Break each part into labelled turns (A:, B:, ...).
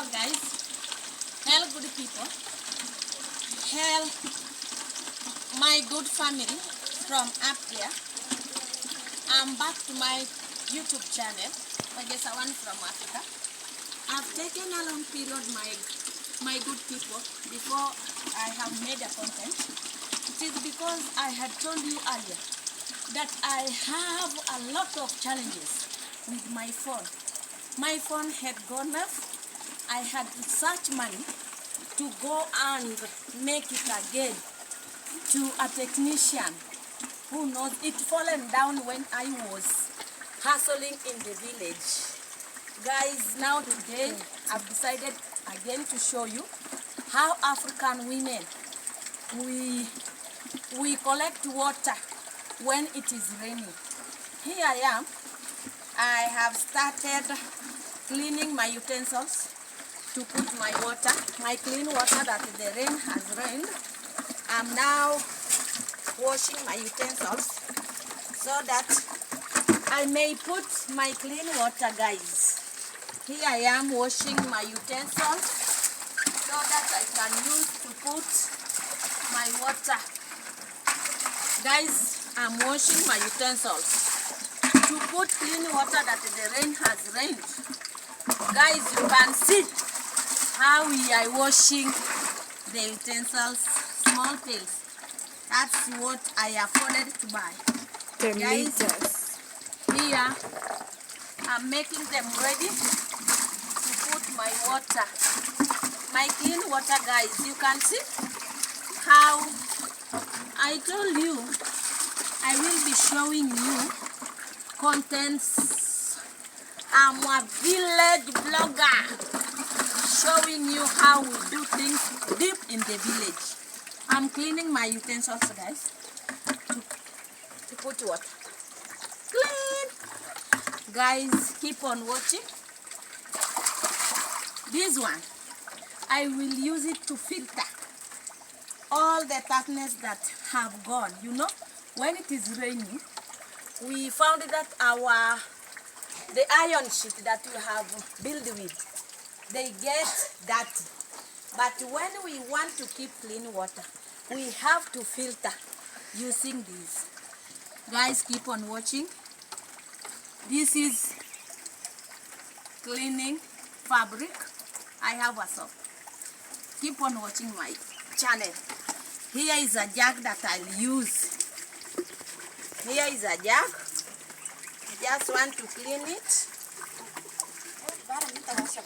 A: Hello guys, hello good people, hello my good family from up there. I'm back to my YouTube channel, Pagesawan from Africa. I've taken a long period, my good people, before I have made a content. It is because I had told you earlier that I have a lot of challenges with my phone. My phone had gone off. I had to search money to go and make it again to a technician who knows it fallen down when I was hustling in the village. Guys, now today I've decided again to show you how African women we collect water when it is raining. Here I am. I have started cleaning my utensils to put my water, my clean water that the rain has rained. I'm now washing my utensils so that I may put my clean water, guys. Here I am washing my utensils so that I can use to put my water. Guys, I'm washing my utensils to put clean water that the rain has rained. Guys, you can see how we are washing the utensils, small pails. That's what I afforded to buy.
B: 10
A: Guys,
B: liters.
A: here I'm making them ready to put my water, my clean water. Guys, you can see how I told you I will be showing you contents. I'm a village blogger showing you how we do things deep in the village. I'm cleaning my utensils, guys, to put water. Clean! Guys, keep on watching. This one, I will use it to filter all the darkness that have gone. You know, when it is raining, we found that the iron sheet that we have built with, they get dirty. But when we want to keep clean water, we have to filter using this. Guys, keep on watching. This is cleaning fabric. I have a soap. Keep on watching my channel. Here is a jug that I'll use. Here is a jug. I just want to clean it.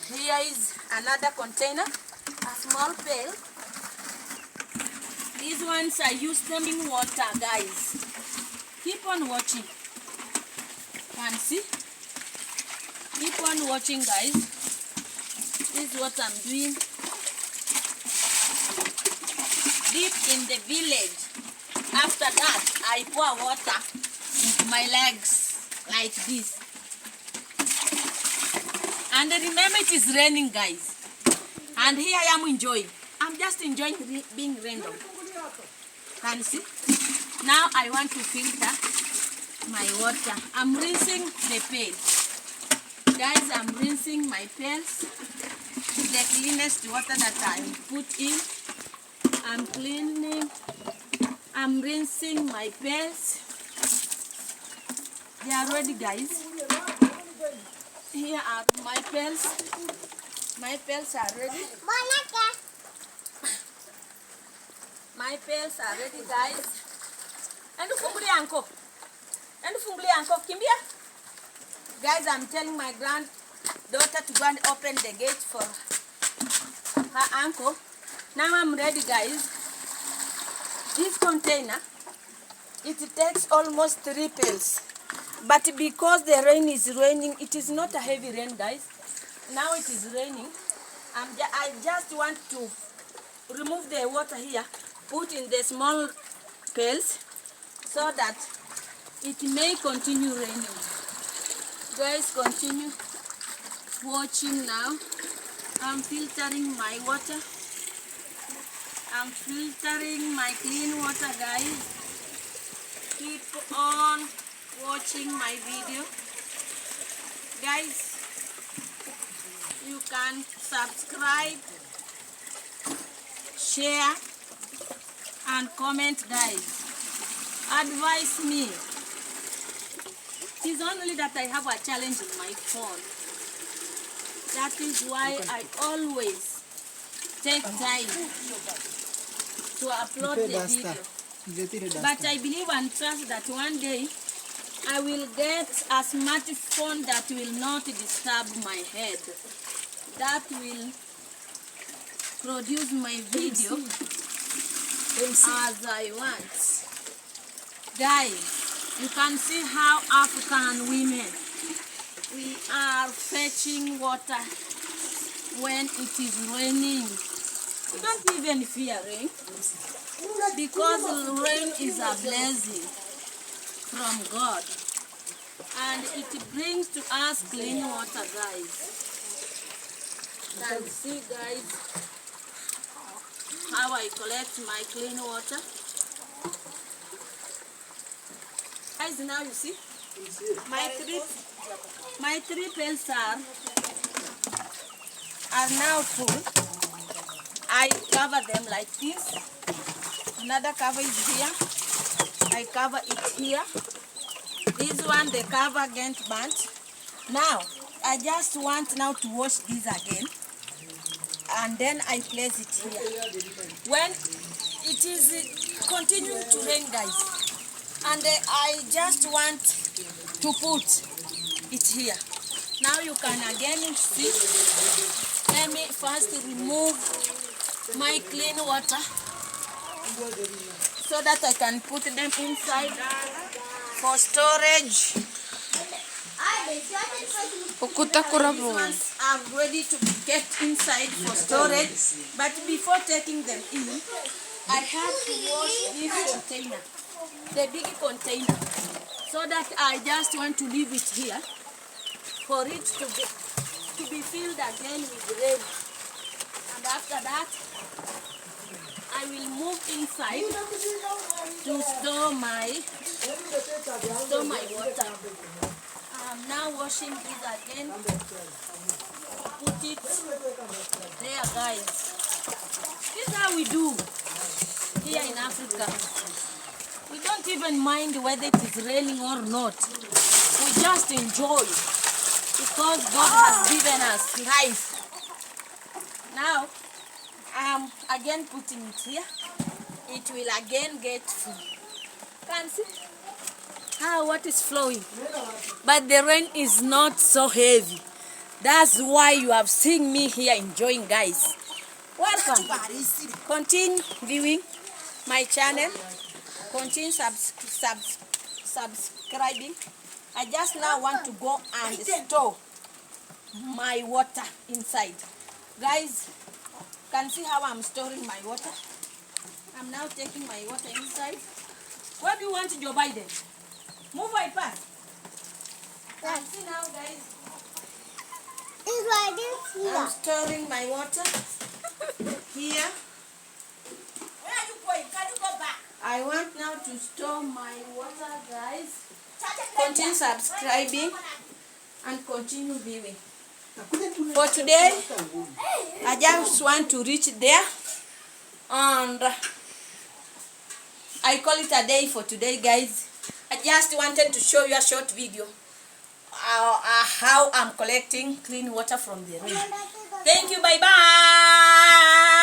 A: Here is another container, a small pail. These ones I use them in water, guys. Keep on watching. Can see? Keep on watching, guys. This is what I'm doing. Deep in the village. After that, I pour water into my legs like this. And remember, it is raining, guys. And here I am enjoying. I'm just enjoying being rained on. Can you see? Now I want to filter my water. I'm rinsing the pail. Guys, I'm rinsing my pails. The cleanest water that I put in. I'm cleaning. I'm rinsing my pails. They are ready, guys. Here are my pails. My pails are ready. My pails are ready, guys. And funguli anko kimbia. Guys, I'm telling my granddaughter to go and open the gate for her uncle. Now I'm ready, guys. This container, it takes almost 3 pails. But because the rain is raining, it is not a heavy rain, guys. Now it is raining. I just want to remove the water here, put in the small pails so that it may continue raining. Guys, continue watching now. I'm filtering my water. I'm filtering my clean water, guys. Keep on watching my video. Guys, you can subscribe, share, and comment, guys. Advise me. It is only that I have a challenge in my phone. That is why I always take time to upload the video. But I believe and trust that one day I will get a smartphone that will not disturb my head. That will produce my video as I want. Guys, you can see how African women, we are fetching water when it is raining. We don't even fear rain, because rain is a blessing from God, and it brings to us clean water, guys. Can see, guys, how I collect my clean water. Guys, now you see my three pails are now full. I cover them like this. Another cover is here. I cover it here. This one, the cover against burnt. Now I just want now to wash this again, and then I place it here. When it is continuing to rain, guys, and I just want to put it here. Now you can again see. Let me first remove my clean water so that I can put them inside for storage. These ones are ready to be kept inside for storage, but before taking them in, I have to wash this container, the big container, so that I just want to leave it here for it to be filled again with rain. And after that, I will move inside to store my water. I'm now washing this again. Put it there, guys. This is how we do here in Africa. We don't even mind whether it is raining or not. We just enjoy, because God has given us life. Now, I'm again putting it here. It will again get full. Can see how what is flowing. But the rain is not so heavy. That's why you have seen me here enjoying, guys. Welcome. Continue viewing my channel. Continue subscribing. I just now want to go and store my water inside. Guys, can see how I'm storing my water. I'm now taking my water inside. What do you want, Joe Biden? Move my pass. Can see now, guys. I'm storing my water here. Where are you going? Can you go back? I want now to store my water, guys. Continue subscribing and continue viewing. For today, I just want to reach there, and I call it a day for today, guys. I just wanted to show you a short video how I'm collecting clean water from the rain. Thank you, bye-bye.